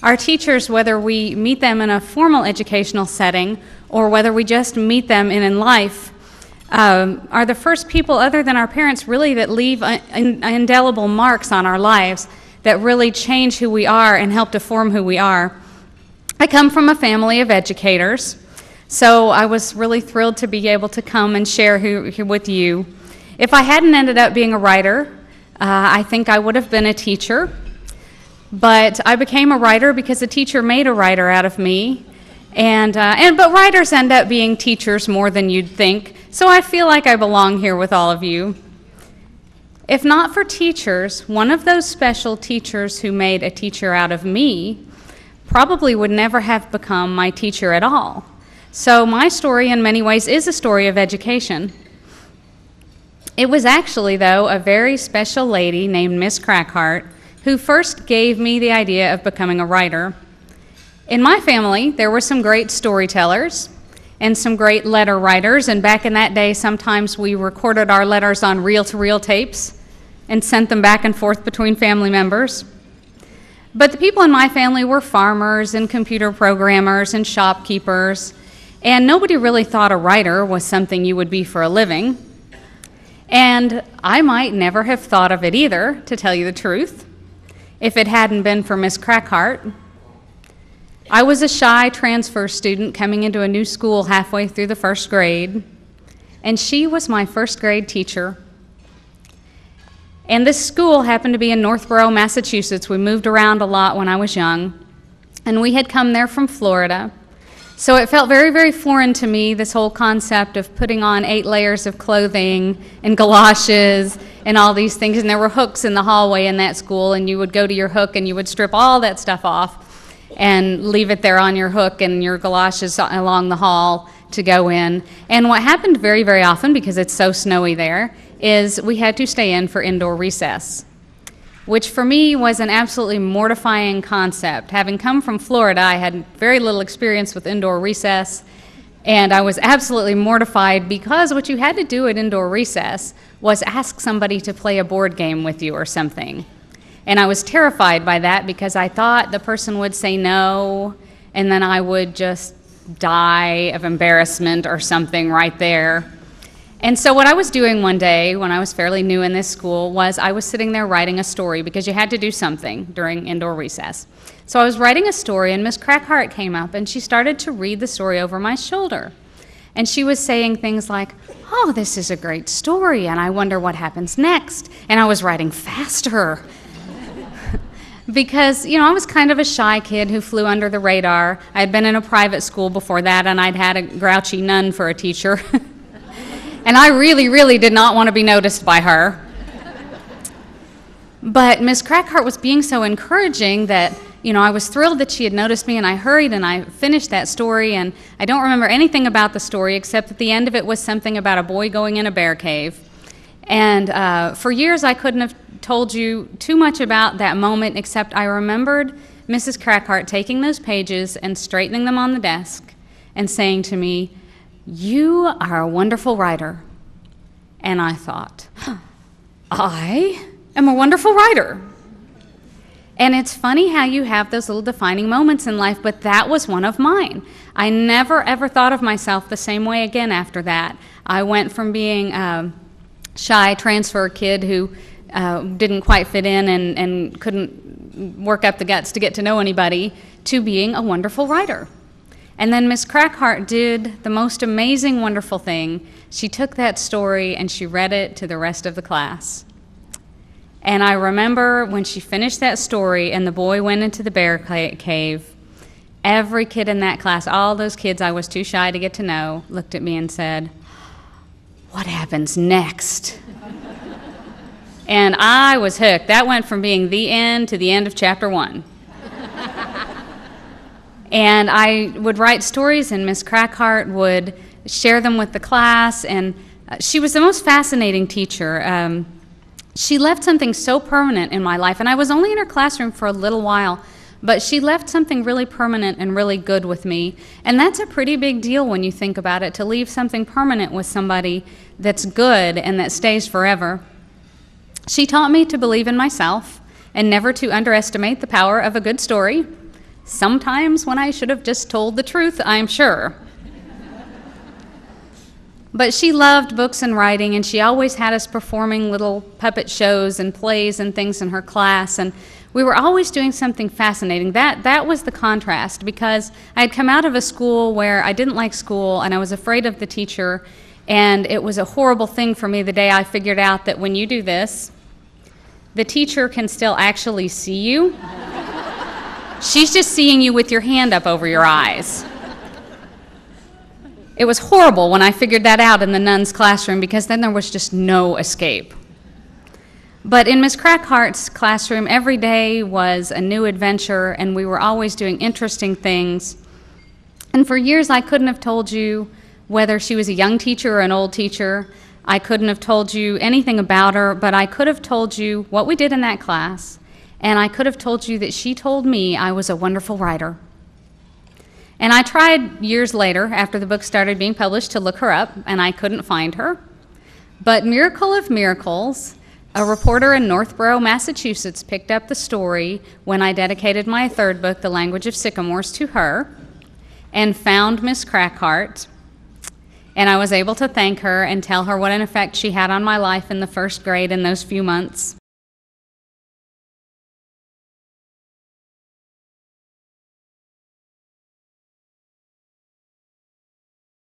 Our teachers, whether we meet them in a formal educational setting or whether we just meet them in life, are the first people other than our parents really that leave indelible marks on our lives that really change who we are and help to form who we are. I come from a family of educators, so I was really thrilled to be able to come and share with you. If I hadn't ended up being a writer, I think I would have been a teacher, but I became a writer because a teacher made a writer out of me, but writers end up being teachers more than you'd think, so I feel like I belong here with all of you. If not for teachers, one of those special teachers who made a teacher out of me probably would never have become my teacher at all. So my story in many ways is a story of education. It was actually, though, a very special lady named Miss Crackhart who first gave me the idea of becoming a writer. In my family, there were some great storytellers and some great letter writers, and back in that day, sometimes we recorded our letters on reel-to-reel tapes and sent them back and forth between family members. But the people in my family were farmers and computer programmers and shopkeepers, and nobody really thought a writer was something you would be for a living. And I might never have thought of it either, to tell you the truth, if it hadn't been for Miss Crackhart. I was a shy transfer student coming into a new school halfway through the first grade, and she was my first grade teacher. And this school happened to be in Northborough, Massachusetts. We moved around a lot when I was young, and we had come there from Florida. So it felt very, very foreign to me, this whole concept of putting on 8 layers of clothing and galoshes and all these things. And there were hooks in the hallway in that school, and you would go to your hook and you would strip all that stuff off and leave it there on your hook and your galoshes along the hall to go in. And what happened very, very often, because it's so snowy there, is we had to stay in for indoor recess, which for me was an absolutely mortifying concept. Having come from Florida, I had very little experience with indoor recess, and I was absolutely mortified because what you had to do at indoor recess was ask somebody to play a board game with you or something. And I was terrified by that because I thought the person would say no, and then I would just die of embarrassment or something right there. And so what I was doing one day when I was fairly new in this school was I was sitting there writing a story because you had to do something during indoor recess. So I was writing a story, and Miss Crackhart came up and she started to read the story over my shoulder. And she was saying things like, "Oh, this is a great story, and I wonder what happens next." And I was writing faster because, I was kind of a shy kid who flew under the radar. I had been in a private school before that, and I'd had a grouchy nun for a teacher. And I really, really did not want to be noticed by her. But Miss Crackhart was being so encouraging that, I was thrilled that she had noticed me, and I hurried and I finished that story, and I don't remember anything about the story except that the end of it was something about a boy going in a bear cave. And for years I couldn't have told you too much about that moment, except I remembered Mrs. Crackhart taking those pages and straightening them on the desk and saying to me, "You are a wonderful writer." And I thought, I am a wonderful writer. And it's funny how you have those little defining moments in life, but that was one of mine. I never ever thought of myself the same way again after that. I went from being a shy transfer kid who didn't quite fit in and couldn't work up the guts to get to know anybody, to being a wonderful writer. And then Miss Crackhart did the most amazing, wonderful thing. She took that story and she read it to the rest of the class. And I remember when she finished that story and the boy went into the bear cave, every kid in that class, all those kids I was too shy to get to know, looked at me and said, "What happens next?" And I was hooked. That went from being the end to the end of chapter 1. And I would write stories, and Miss Crackhart would share them with the class, and she was the most fascinating teacher. She left something so permanent in my life, and I was only in her classroom for a little while, but she left something really permanent and really good with me. And that's a pretty big deal when you think about it, to leave something permanent with somebody that's good and that stays forever. She taught me to believe in myself and never to underestimate the power of a good story. Sometimes when I should have just told the truth, I'm sure. But she loved books and writing, and she always had us performing little puppet shows and plays and things in her class, and we were always doing something fascinating. That was the contrast, because I had come out of a school where I didn't like school, and I was afraid of the teacher, and it was a horrible thing for me the day I figured out that when you do this, the teacher can still actually see you. She's just seeing you with your hand up over your eyes. It was horrible when I figured that out in the nuns' classroom, because then there was just no escape. But in Miss Crackhart's classroom, every day was a new adventure, and we were always doing interesting things. And for years, I couldn't have told you whether she was a young teacher or an old teacher. I couldn't have told you anything about her, but I could have told you what we did in that class, and I could have told you that she told me I was a wonderful writer. And I tried years later, after the book started being published, to look her up, and I couldn't find her. But miracle of miracles, a reporter in Northborough, Massachusetts, picked up the story when I dedicated my third book, The Language of Sycamores, to her, and found Miss Crackhart. And I was able to thank her and tell her what an effect she had on my life in the first grade in those few months.